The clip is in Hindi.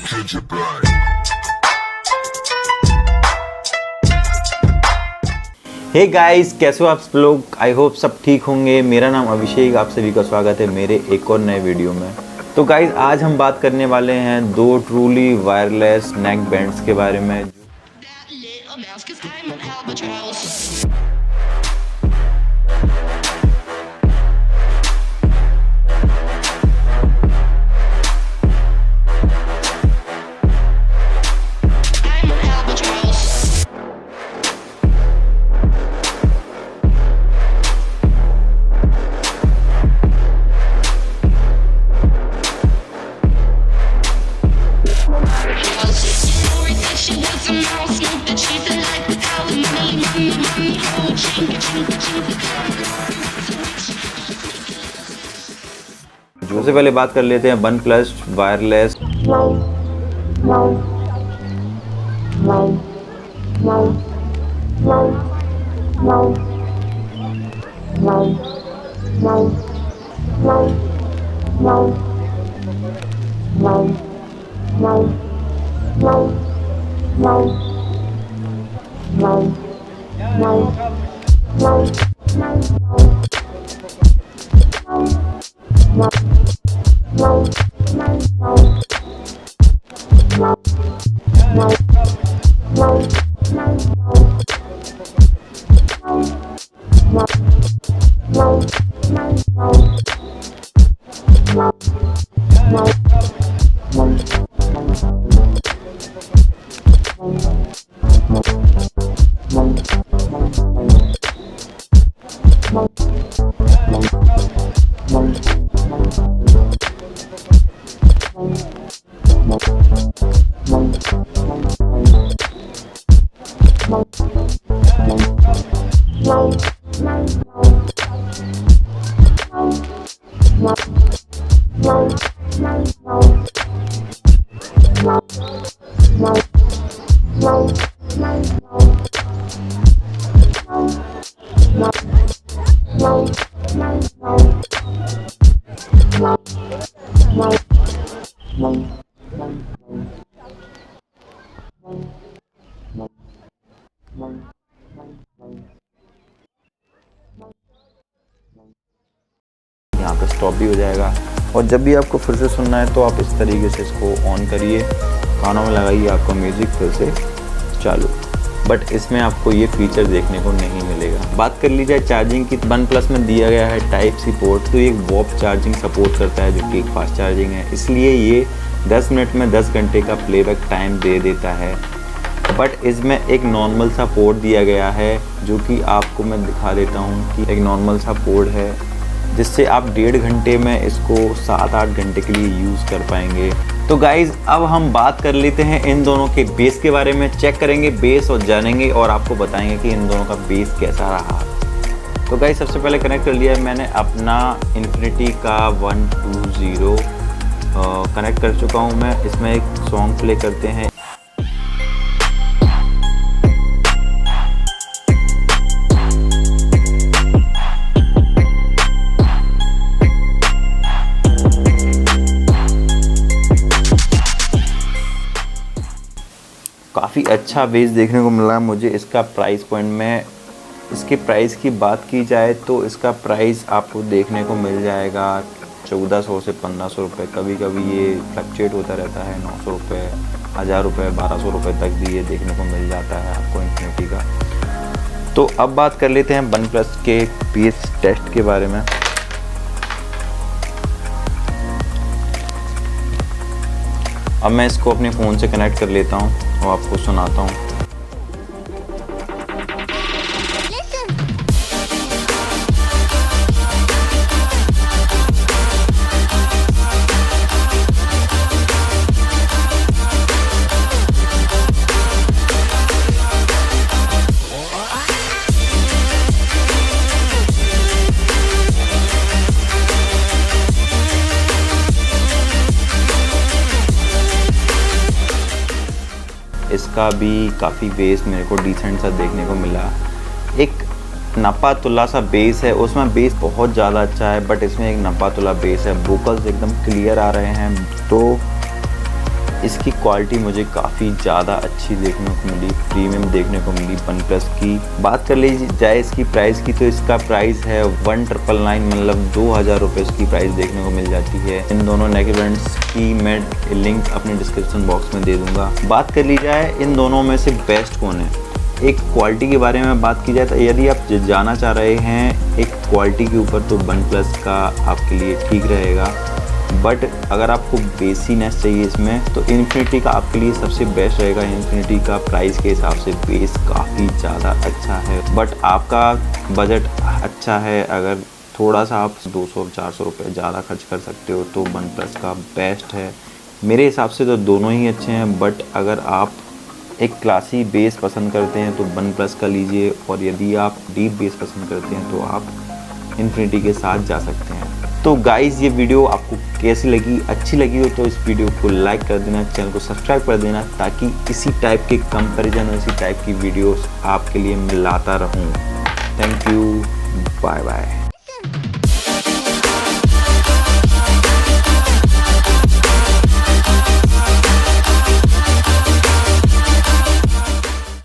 हे गाइस, कैसे हो आप सब लोग। आई होप सब ठीक होंगे। मेरा नाम अभिषेक, आप सभी का स्वागत है मेरे एक और नए वीडियो में। तो गाइस, आज हम बात करने वाले हैं दो ट्रूली वायरलेस नेक बैंड्स के बारे में। सबसे पहले बात कर लेते हैं OnePlus वायरलेस यहाँ पे स्टॉप भी हो जाएगा। और जब भी आपको फिर से सुनना है तो आप इस तरीके से इसको ऑन करिए, कानों में लगाइए, आपको म्यूज़िक फिर से चालू। बट इसमें आपको ये फीचर देखने को नहीं मिलेगा। बात कर ली जाए चार्जिंग की, OnePlus में दिया गया है टाइप सी पोर्ट, तो ये एक वॉप चार्जिंग सपोर्ट करता है जो कि एक फास्ट चार्जिंग है, इसलिए ये 10 मिनट में 10 घंटे का प्लेबैक टाइम दे देता है। बट इसमें एक नॉर्मल सा पोर्ट दिया गया है जो कि आपको मैं दिखा देता हूँ कि एक नॉर्मल सा पोर्ट है जिससे आप 1.5 घंटे में इसको 7-8 घंटे के लिए यूज़ कर पाएंगे। तो गाइज़, अब हम बात कर लेते हैं इन दोनों के बेस के बारे में। चेक करेंगे बेस और जानेंगे और आपको बताएंगे कि इन दोनों का बेस कैसा रहा। तो गाइज़, सबसे पहले कनेक्ट कर लिया है मैंने अपना इन्फिनिटी का 120 कनेक्ट कर चुका हूँ मैं। इसमें एक सॉन्ग प्ले करते हैं। काफ़ी अच्छा बेस देखने को मिला मुझे। इसका प्राइस पॉइंट में, इसके प्राइस की बात की जाए तो इसका प्राइस आपको देखने को मिल जाएगा 1400 से 1500 रुपये। कभी कभी ये फ्लक्चुएट होता रहता है, 900 रुपये, 1000 रुपये, 1200 रुपये तक भी ये देखने को मिल जाता है आपको इन्फिनिटी का। तो अब बात कर लेते हैं OnePlus के बेस टेस्ट के बारे में। अब मैं इसको अपने फ़ोन से कनेक्ट कर लेता हूँ और आपको सुनाता हूँ। इसका भी काफ़ी बेस मेरे को डिसेंट सा देखने को मिला। एक नपा तुला सा बेस है, उसमें बेस बहुत ज़्यादा अच्छा है, बट इसमें एक नपा तुला बेस है। वोकल्स एकदम क्लियर आ रहे हैं। तो इसकी क्वालिटी मुझे काफ़ी ज़्यादा अच्छी देखने को मिली, प्रीमियम देखने को मिली OnePlus की। बात कर ली जाए इसकी प्राइस की, तो इसका प्राइस है 1999, मतलब 2000 रुपये इसकी प्राइस देखने को मिल जाती है। इन दोनों नेक बैंड्स की मैं लिंक अपने डिस्क्रिप्शन बॉक्स में दे दूँगा। बात कर ली जाए इन दोनों में से बेस्ट कौन है, एक क्वालिटी के बारे में बात की जाए तो यदि आप जाना चाह रहे हैं एक क्वालिटी के ऊपर, तो OnePlus का आपके लिए ठीक रहेगा। बट अगर आपको बेसीनेस चाहिए इसमें, तो इन्फिनिटी का आपके लिए सबसे बेस्ट रहेगा। इन्फिनिटी का प्राइस के हिसाब से बेस काफ़ी ज़्यादा अच्छा है, बट आपका बजट अच्छा है, अगर थोड़ा सा आप 200-400 रुपये ज़्यादा खर्च कर सकते हो तो OnePlus का बेस्ट है। मेरे हिसाब से तो दोनों ही अच्छे हैं, बट अगर आप एक क्लासी बेस पसंद करते हैं तो OnePlus का लीजिए, और यदि आप डीप बेस पसंद करते हैं तो आप इन्फिनिटी के साथ जा सकते हैं। तो गाइज़, ये वीडियो आपको कैसी लगी, अच्छी लगी हो तो इस वीडियो को लाइक कर देना, चैनल को सब्सक्राइब कर देना, ताकि इसी टाइप के कंपैरिजन और इसी टाइप की वीडियोस आपके लिए मैं लाता रहूं। Thank you, bye bye.